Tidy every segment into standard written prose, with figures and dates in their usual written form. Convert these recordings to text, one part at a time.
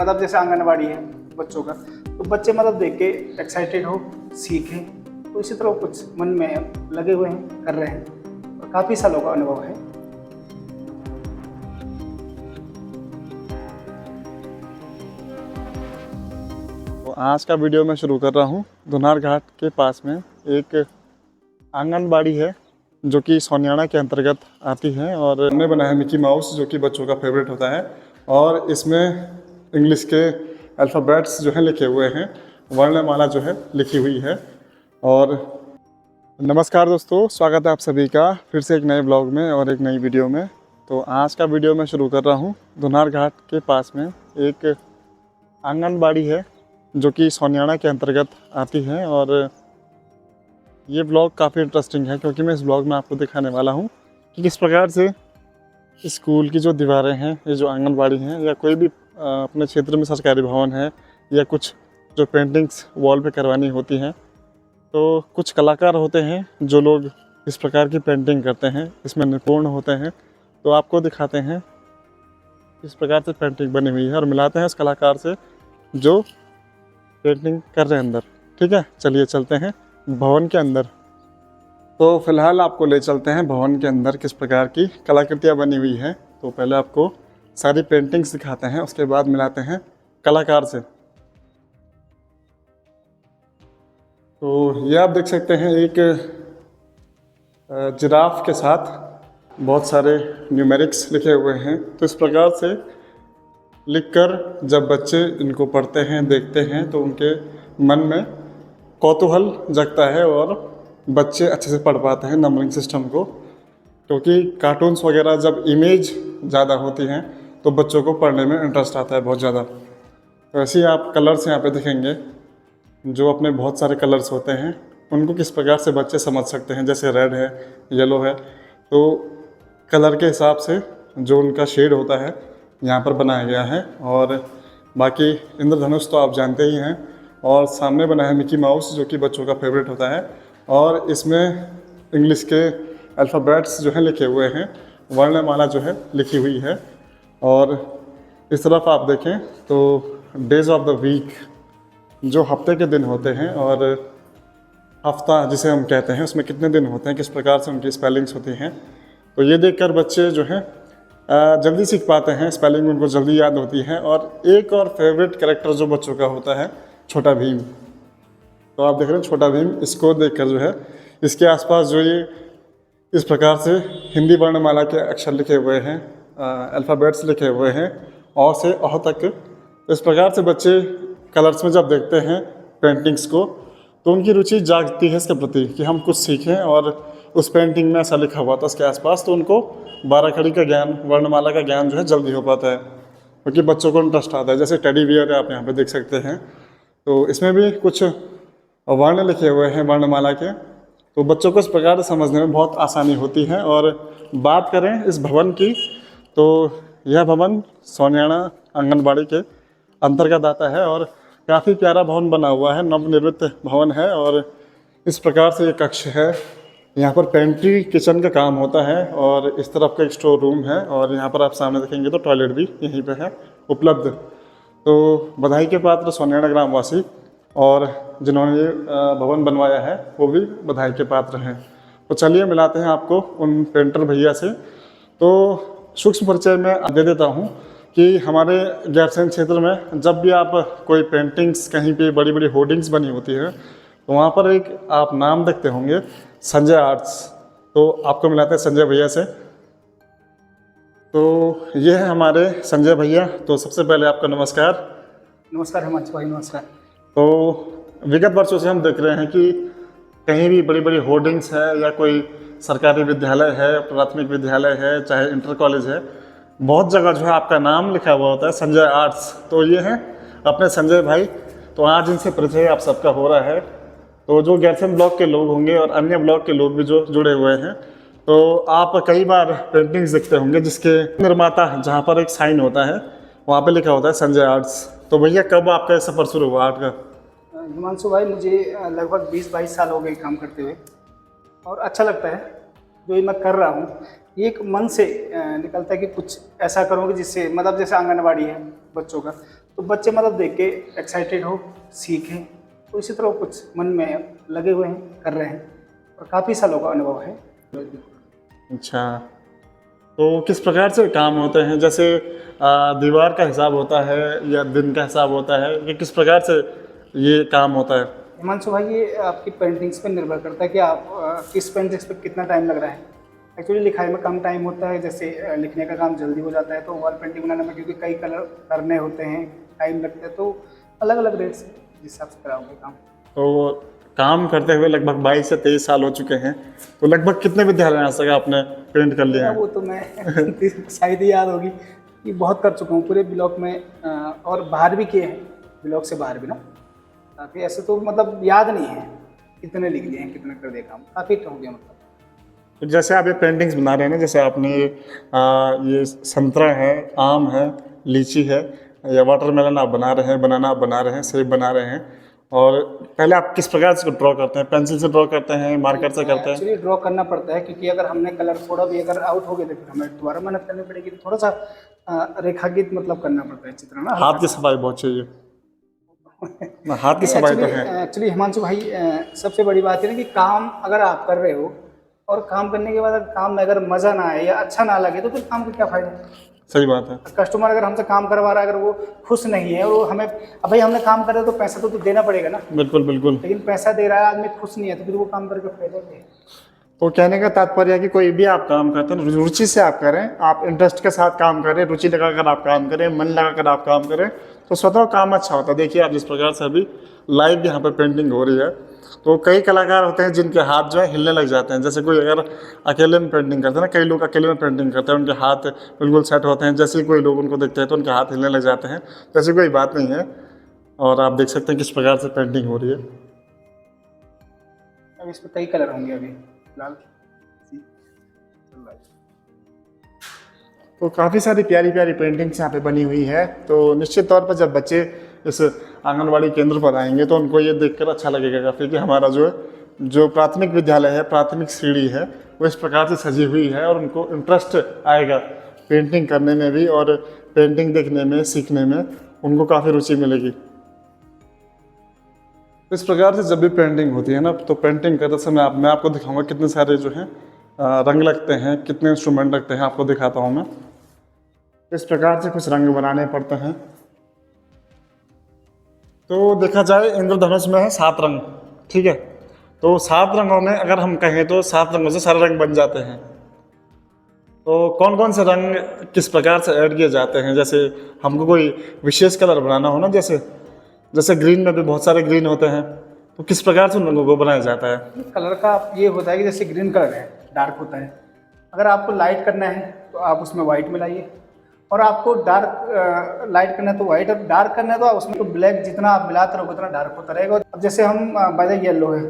मतलब जैसे आंगनबाड़ी है बच्चों का, तो बच्चे मतलब देख के एक्साइटेड हो, सीखें, तो इसी तरह कुछ मन में लगे हुए हैं, कर रहे हैं और काफ़ी सालों का अनुभव है। तो आज का वीडियो मैं शुरू कर रहा हूँ। धुनार घाट के पास में एक आंगनबाड़ी है जो कि सोनियाना के अंतर्गत आती है और हमने बनाया है मिकी माउस जो कि बच्चों का फेवरेट होता है। और इसमें इंग्लिश के अल्फ़ाबेट्स जो हैं लिखे हुए हैं, वर्णमाला जो है लिखी हुई है। और नमस्कार दोस्तों, स्वागत है आप सभी का फिर से एक नए ब्लॉग में और एक नई वीडियो में। तो आज का वीडियो मैं शुरू कर रहा हूँ। धुनार घाट के पास में एक आंगनबाड़ी है जो कि सोनियाना के अंतर्गत आती है। और ये ब्लॉग काफ़ी इंटरेस्टिंग है क्योंकि मैं इस ब्लॉग में आपको दिखाने वाला हूँ कि किस प्रकार से स्कूल की जो दीवारें हैं, ये जो आंगनबाड़ी हैं या कोई भी अपने क्षेत्र में सरकारी भवन है या कुछ जो पेंटिंग्स वॉल पे करवानी होती हैं, तो कुछ कलाकार होते हैं जो लोग इस प्रकार की पेंटिंग करते हैं, इसमें निपुण होते हैं। तो आपको दिखाते हैं किस प्रकार से पेंटिंग बनी हुई है और मिलाते हैं उस कलाकार से जो पेंटिंग कर रहे हैं अंदर। ठीक है, चलिए चलते हैं भवन के अंदर। तो फिलहाल आपको ले चलते हैं भवन के अंदर किस प्रकार की कलाकृतियाँ बनी हुई हैं। तो पहले आपको सारी पेंटिंग्स दिखाते हैं, उसके बाद मिलाते हैं कलाकार से। तो ये आप देख सकते हैं एक जिराफ के साथ बहुत सारे न्यूमेरिक्स लिखे हुए हैं। तो इस प्रकार से लिखकर जब बच्चे इनको पढ़ते हैं, देखते हैं, तो उनके मन में कौतूहल जगता है और बच्चे अच्छे से पढ़ पाते हैं नंबरिंग सिस्टम को। क्योंकि कार्टून्स वगैरह जब इमेज ज़्यादा होती हैं तो बच्चों को पढ़ने में इंटरेस्ट आता है बहुत ज़्यादा। तो ऐसे ही आप कलर्स यहाँ पे दिखेंगे, जो अपने बहुत सारे कलर्स होते हैं उनको किस प्रकार से बच्चे समझ सकते हैं। जैसे रेड है, येलो है, तो कलर के हिसाब से जो उनका शेड होता है यहाँ पर बनाया गया है। और बाकी इंद्रधनुष तो आप जानते ही हैं। और सामने बना है मिकी माउस जो कि बच्चों का फेवरेट होता है। और इसमें इंग्लिश के अल्फ़ाबेट्स जो हैं लिखे हुए हैं, वर्णमाला जो है लिखी हुई है। और इस तरफ आप देखें तो डेज ऑफ द वीक, जो हफ्ते के दिन होते हैं, और हफ्ता जिसे हम कहते हैं उसमें कितने दिन होते हैं, किस प्रकार से उनकी स्पेलिंग्स होती हैं। तो ये देखकर बच्चे जो हैं जल्दी सीख पाते हैं, स्पेलिंग उनको जल्दी याद होती है। और एक और फेवरेट कैरेक्टर जो बच्चों का होता है, छोटा भीम। तो आप देख रहे हैं छोटा भीम, इसको देखकर जो है इसके आसपास जो ये इस प्रकार से हिंदी वर्णमाला के अक्षर लिखे हुए हैं, अल्फ़ाबेट्स लिखे हुए हैं, अ से अह तक। इस प्रकार से बच्चे कलर्स में जब देखते हैं पेंटिंग्स को तो उनकी रुचि जागती है इसके प्रति कि हम कुछ सीखें। और उस पेंटिंग में ऐसा लिखा हुआ था उसके आसपास, तो उनको बाराखड़ी का ज्ञान, वर्णमाला का ज्ञान जो है जल्दी हो पाता है क्योंकि बच्चों को इंटरेस्ट आता है। जैसे टेडी बियर आप यहाँ पे देख सकते हैं, तो इसमें भी कुछ वर्ण लिखे हुए हैं वर्णमाला के। तो बच्चों को इस प्रकार से समझने में बहुत आसानी होती है। और बात करें इस भवन की, तो यह भवन सोनियाना आंगनबाड़ी के अंतर्गत आता है और काफ़ी प्यारा भवन बना हुआ है, नवनिर्मित भवन है। और इस प्रकार से ये कक्ष है, यहाँ पर पेंट्री किचन का काम होता है। और इस तरफ का एक स्टोर रूम है और यहाँ पर आप सामने देखेंगे तो टॉयलेट भी यहीं पे है उपलब्ध। तो बधाई के पात्र सोनियाना ग्रामवासी और जिन्होंने ये भवन बनवाया है वो भी बधाई के पात्र हैं। तो चलिए मिलाते हैं आपको उन पेंटर भैया से। तो सूक्ष्म परिचय में दे देता हूँ कि हमारे गैरसैंण क्षेत्र में जब भी आप कोई पेंटिंग्स कहीं पे बड़ी बड़ी होर्डिंग्स बनी होती है तो वहाँ पर एक आप नाम देखते होंगे, संजय आर्ट्स। तो आपको मिलाते हैं संजय भैया से। तो ये है हमारे संजय भैया। तो सबसे पहले आपका नमस्कार। नमस्कार हिमांशु भाई, नमस्कार। तो विगत वर्षों से हम देख रहे हैं कि कहीं भी बड़ी बड़ी होर्डिंग्स है या कोई सरकारी विद्यालय है, प्राथमिक विद्यालय है, चाहे इंटर कॉलेज है, बहुत जगह जो है आपका नाम लिखा हुआ होता है संजय आर्ट्स। तो ये है अपने संजय भाई। तो आज इनसे परिचय आप सबका हो रहा है। तो जो गैरसैंण ब्लॉक के लोग होंगे और अन्य ब्लॉक के लोग भी जो जुड़े हुए हैं, तो आप कई बार पेंटिंग्स देखते होंगे जिसके निर्माता जहाँ पर एक साइन होता है वहाँ पे लिखा होता है संजय आर्ट्स। तो भैया कब आपका ये सफ़र शुरू हुआ आर्ट का? हिमांशु भाई, मुझे लगभग 20-22 साल हो गए काम करते हुए और अच्छा लगता है जो ये मैं कर रहा हूँ। एक मन से निकलता है कि कुछ ऐसा करूँ कि जिससे मतलब जैसे आंगनबाड़ी है बच्चों का, तो बच्चे मतलब देख के एक्साइटेड हो, सीखें। तो इसी तरह कुछ मन में लगे हुए हैं, कर रहे हैं और काफ़ी सालों का अनुभव है। अच्छा, तो किस प्रकार से काम होते हैं? जैसे दीवार का हिसाब होता है या दिन का हिसाब होता है, कि किस प्रकार से ये काम होता है? हिमांशु भाई, ये आपकी पेंटिंग्स पे निर्भर करता है कि आप किस पेंटिंग्स पे कितना टाइम लग रहा है। एक्चुअली लिखाई में कम टाइम होता है, जैसे लिखने का काम जल्दी हो जाता है। तो वॉल पेंटिंग बनाने में क्योंकि कई कलर करने होते हैं, टाइम लगता है, तो अलग अलग रेट से जिस हिसाब से कराओगे काम। तो काम करते हुए लगभग 22 से 23 साल हो चुके हैं, तो लगभग कितने विद्यालय आ सके आपने पेंट कर लिए हैं? वो तो मैं शायद ही याद होगी कि बहुत कर चुका हूँ पूरे ब्लॉक में, और बाहर भी किए हैं, ब्लॉक से बाहर भी ना काफ़ी। ऐसे तो मतलब याद नहीं है कितने लिख लिए हैं, कितने कर दिया काम, काफ़ी हो गया मतलब। तो जैसे आप ये पेंटिंग्स बना रहे हैं ना, जैसे आपने ये संतरा है, आम है, लीची है, या वाटरमेलन आप बना रहे हैं, बनाना आप बना रहे हैं, सेब बना रहे हैं, और पहले आप किस प्रकार से ड्रॉ करते हैं? पेंसिल से ड्रॉ करते हैं, मार्कर से करते हैं? एक्चुअली ड्रॉ करना पड़ता है, क्योंकि अगर हमने कलर थोड़ा भी अगर आउट हो गया तो फिर हमें दोबारा मेहनत करनी पड़ेगी। तो थोड़ा सा रेखांकित मतलब करना पड़ता है चित्र ना। हाथ की सफाई बहुत चाहिए। हाथ की सफाई तो है। एक्चुअली हिमांशु भाई, सबसे बड़ी बात है ना कि काम अगर आप कर रहे हो और काम करने के बाद अगर काम में अगर मज़ा ना आए या अच्छा ना लगे तो फिर काम का क्या फ़ायदा। सही बात है। कस्टमर अगर हमसे काम करवा रहा है, अगर वो खुश नहीं है और वो हमें, अब भाई हमने काम करा तो पैसा तो देना पड़ेगा ना। बिल्कुल बिल्कुल। लेकिन पैसा दे रहा है, आदमी खुश नहीं है, तो फिर वो काम करके फायदा क्या है। तो कहने का तात्पर्य है कि कोई भी आप काम करते हैं रुचि से आप करें, आप इंटरेस्ट के साथ काम करें, रुचि लगाकर आप काम करें, मन लगाकर आप काम करें, तो स्वतः काम अच्छा होता है। देखिए आप जिस प्रकार से अभी लाइव यहाँ पर पेंटिंग हो रही है, तो कई कलाकार होते हैं जिनके हाथ जो है हिलने लग जाते हैं। जैसे कोई अगर अकेले में पेंटिंग करते हैं ना, कई लोग अकेले में पेंटिंग करते हैं, उनके हाथ बिल्कुल सेट होते हैं। जैसे कोई लोग उनको देखते हैं तो उनके हाथ हिलने लग जाते हैं, तो ऐसी कोई बात नहीं है। और आप देख सकते हैं किस प्रकार से पेंटिंग हो रही है। अब इसमें कई कलर होंगे अभी फिलहाल। तो काफ़ी सारी प्यारी प्यारी पेंटिंग्स यहाँ पे बनी हुई है। तो निश्चित तौर पर जब बच्चे इस आंगनवाड़ी केंद्र पर आएंगे तो उनको ये देखकर अच्छा लगेगा काफ़ी कि हमारा जो प्राथमिक विद्यालय है, प्राथमिक सीढ़ी है, वो इस प्रकार से सजी हुई है, और उनको इंटरेस्ट आएगा पेंटिंग करने में भी, और पेंटिंग देखने में, सीखने में उनको काफ़ी रुचि मिलेगी। इस प्रकार से जब भी पेंटिंग होती है ना, तो पेंटिंग करते समय मैं आपको दिखाऊंगा कितने सारे जो हैं रंग लगते हैं, कितने इंस्ट्रूमेंट लगते हैं, आपको दिखाता हूँ मैं। इस प्रकार से कुछ रंग बनाने पड़ते हैं। तो देखा जाए इंद्रधनुष में है 7 रंग, ठीक है। तो 7 रंगों में अगर हम कहें तो 7 रंगों से सारे रंग बन जाते हैं। तो कौन कौन से रंग किस प्रकार से ऐड किए जाते हैं? जैसे हमको कोई विशेष कलर बनाना हो ना, जैसे ग्रीन में भी बहुत सारे ग्रीन होते हैं, तो किस प्रकार से उन रंगों को बनाया जाता है? कलर का ये होता है कि जैसे ग्रीन कलर है, डार्क होता है। अगर आपको लाइट करना है तो आप उसमें वाइट मिलाइए, और आपको डार्क लाइट करना है तो वाइट, और डार्क करना है तो उसमें तो ब्लैक, जितना आप मिलाते रहोगे उतना डार्क होता रहेगा। अब जैसे हम बाय द येलो है,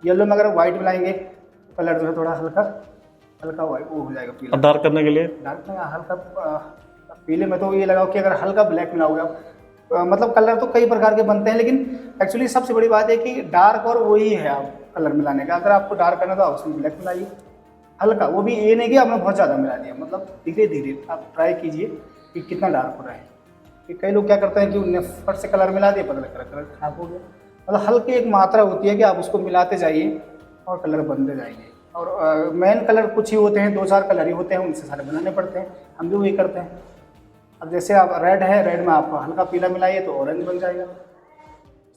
येलो में अगर वाइट मिलाएंगे तो कलर जो है थोड़ा हल्का वाइट वो हो जाएगा पीला। डार्क करने के लिए डार्क में हल्का पीले में तो ये लगाओ कि अगर हल्का ब्लैक मिलाओगे आप, मतलब कलर तो कई प्रकार के बनते हैं, लेकिन एक्चुअली सबसे बड़ी बात है कि डार्क और वही है आप कलर मिलाने का। अगर आपको डार्क करना तो आप उसमें ब्लैक मिलाइए हल्का, वो भी ये नहीं कि आपने बहुत ज़्यादा मिला दिया, मतलब धीरे धीरे आप ट्राई कीजिए कि कितना डार्क हो रहा है। कि कई लोग क्या करते हैं कि उन्हें फट से कलर मिला दिया, पता लगा कलर खराब हो गया। मतलब हल्की एक मात्रा होती है कि आप उसको मिलाते जाइए और कलर बनते जाएंगे। और मेन कलर कुछ ही होते हैं, 2-4 कलर ही होते हैं, उनसे सारे बनाने पड़ते हैं, हम भी वही करते हैं। अब जैसे आप रेड है, रेड में आप हल्का पीला मिलाइए तो ऑरेंज बन जाएगा।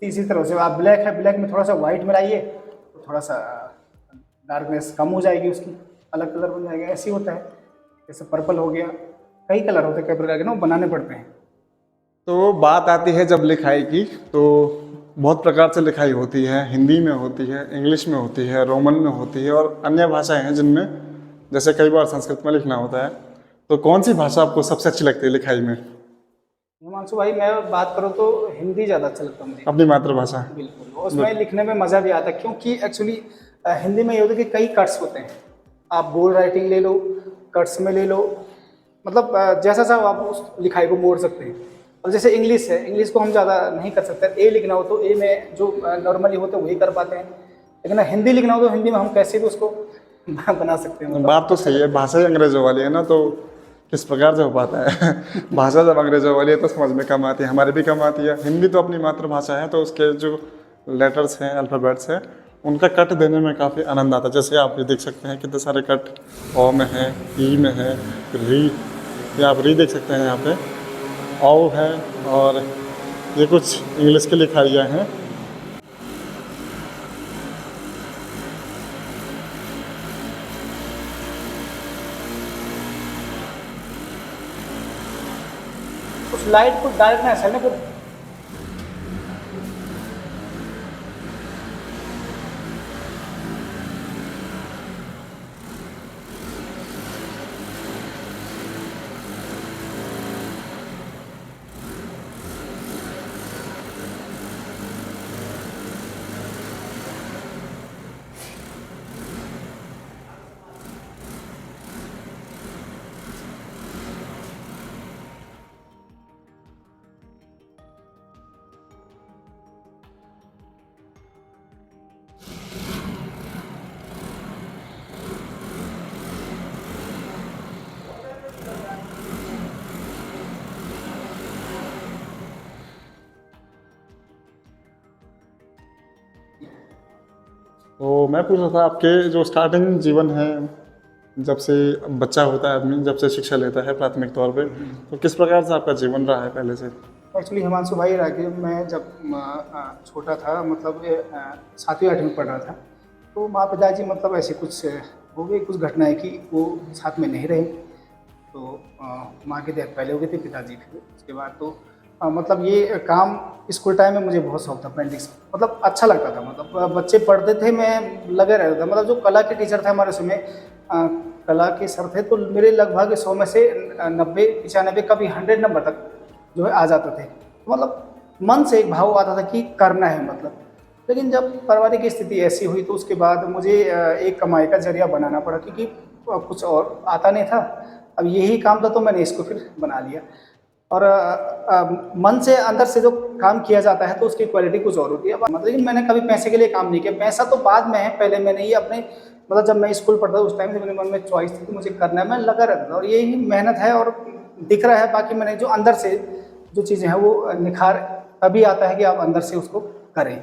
इसी तरह से आप ब्लैक है, ब्लैक में थोड़ा सा वाइट मिलाइए तो थोड़ा सा डार्कनेस कम हो जाएगी, उसकी अलग कलर बन जाएगा। ऐसे ही होता है। जैसे पर्पल हो गया, कई कलर होते हैं, कई प्रकार के ना, वो बनाने पड़ते हैं। तो बात आती है जब लिखाई की, तो बहुत प्रकार से लिखाई होती है। हिंदी में होती है, इंग्लिश में होती है, रोमन में होती है, और अन्य भाषाएं हैं जिनमें जैसे कई बार संस्कृत में लिखना होता है। तो कौन सी भाषा आपको सबसे अच्छी लगती है लिखाई में? हिमांशु भाई, मैं बात करूँ तो हिंदी ज़्यादा अच्छा लगता है मुझे। अपनी मातृभाषा। बिल्कुल, उसमें लिखने में मज़ा भी आता है, क्योंकि एक्चुअली हिंदी में ये होता है कि कई कट्स होते हैं। आप बोल्ड राइटिंग ले लो, कट्स में ले लो, मतलब जैसा सा आप उस लिखाई को मोड़ सकते हैं। और जैसे इंग्लिश है, इंग्लिश को हम ज़्यादा नहीं कर सकते। ए लिखना हो तो ए में जो नॉर्मली होते हैं वही कर पाते हैं, लेकिन हिंदी लिखना हो तो हिंदी में हम कैसे भी उसको बना सकते हैं। बात तो सही है, भाषा ही अंग्रेजों वाली है ना, तो किस प्रकार से हो पाता है। भाषा जब अंग्रेजों वाली है तो समझ में कम आती है, हमारी भी कम आती है। हिंदी तो अपनी मातृभाषा है, तो उसके जो लेटर्स हैं, अल्फ़ाबेट्स हैं, उनका कट देने में काफ़ी आनंद आता है। जैसे आप ये देख सकते हैं कितने सारे कट ओ में है, ई में है, री, ये आप री देख सकते हैं यहाँ पे, औ है, और ये कुछ इंग्लिश की लिखाइयाँ हैं। उस लाइट को डायरेक्ट ना ऐसा ना फिर तो मैं पूछ रहा था, आपके जो स्टार्टिंग जीवन है, जब से बच्चा होता है आदमी, जब से शिक्षा लेता है प्राथमिक तौर पे, तो किस प्रकार से आपका जीवन रहा है पहले से? एक्चुअली हिमांशु भाई रहा कि मैं जब छोटा था, मतलब 7वीं 8वीं में पढ़ रहा था, तो माँ पिताजी मतलब ऐसे कुछ हो गई कुछ घटनाएं कि वो साथ में नहीं रहे। तो माँ की डेथ पहले हो गई थी, पिताजी फिर उसके बाद। तो मतलब ये काम स्कूल टाइम में मुझे बहुत शौक था पेंटिंग्स, मतलब अच्छा लगता था। मतलब बच्चे पढ़ते थे, मैं लगे रहता था। मतलब जो कला के टीचर थे हमारे उसमें, कला के सर थे, तो मेरे लगभग 100 में से 90 95 कभी 100 नंबर तक जो है आ जाते थे। तो मतलब मन से एक भाव आता था कि करना है मतलब। लेकिन जब पारिवारिक स्थिति ऐसी हुई तो उसके बाद मुझे एक कमाई का जरिया बनाना पड़ा, क्योंकि कुछ और आता नहीं था। अब यही काम था तो मैंने इसको फिर बना लिया। और मन से अंदर से जो काम किया जाता है तो उसकी क्वालिटी कुछ और होती है। मतलब लेकिन मैंने कभी पैसे के लिए काम नहीं किया, पैसा तो बाद में है। पहले मैंने ये अपने मतलब जब मैं स्कूल पढ़ता था उस टाइम से मेरे मन में चॉइस थी कि मुझे करना है, मैं लगा रहता था। और यही मेहनत है और दिख रहा है। बाकी मैंने जो अंदर से जो चीज़ें हैं वो निखार तभी आता है कि आप अंदर से उसको करें।